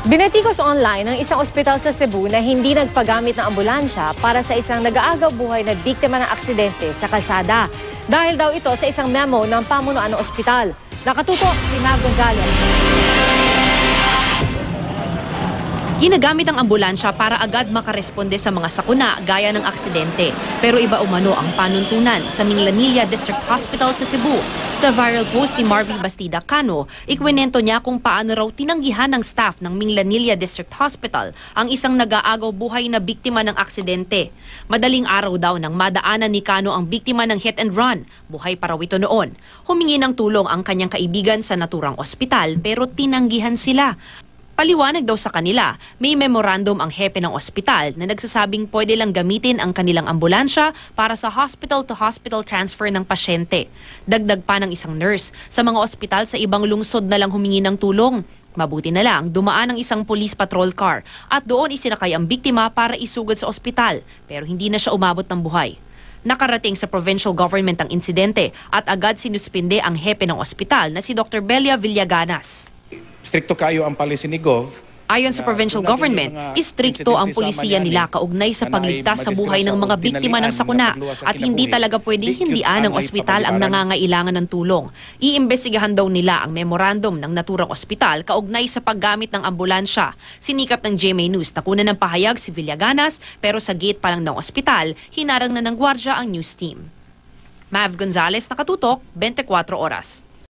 Binatikos online ng isang ospital sa Cebu na hindi nagpagamit ng ambulansya para sa isang nag-aagaw buhay na biktima ng aksidente sa kalsada. Dahil daw ito sa isang memo ng pamunuan ng ospital. Nakatutok si Mav Gonzalez. Ginagamit ang ambulansya para agad makaresponde sa mga sakuna gaya ng aksidente. Pero iba umano ang panuntunan sa Minglanilla District Hospital sa Cebu. Sa viral post ni Marvin Bastida Cano, ikwinento niya kung paano raw tinanggihan ng staff ng Minglanilla District Hospital ang isang nag-aagaw buhay na biktima ng aksidente. Madaling araw daw nang madaanan ni Cano ang biktima ng hit and run. Buhay pa raw ito noon. Humingi ng tulong ang kanyang kaibigan sa naturang ospital pero tinanggihan sila. Paliwanag daw sa kanila, may memorandum ang hepe ng ospital na nagsasabing pwede lang gamitin ang kanilang ambulansya para sa hospital-to-hospital transfer ng pasyente. Dagdag pa ng isang nurse, sa mga ospital sa ibang lungsod na lang humingi ng tulong. Mabuti na lang, dumaan ang isang police patrol car at doon isinakay ang biktima para isugod sa ospital, pero hindi na siya umabot ng buhay. Nakarating sa provincial government ang insidente at agad sinuspinde ang hepe ng ospital na si Dr. Belia Villaganas. Stricto kayo ang policy ni Gov. Ayon sa provincial government, istrikto ang pulisya nila kaugnay sa pagligtas sa buhay ng mga biktima ng sakuna at hindi talaga pwedeng hindian ng ospital ang nangangailangan ng tulong. Iimbestigahan daw nila ang memorandum ng naturang ospital kaugnay sa paggamit ng ambulansya. Sinikap ng GMA News na kunan ng pahayag si Villaganas pero sa gate pa lang ng ospital, hinarang na ng gwardya ang news team. Mav Gonzalez, Nakatutok, 24 Oras.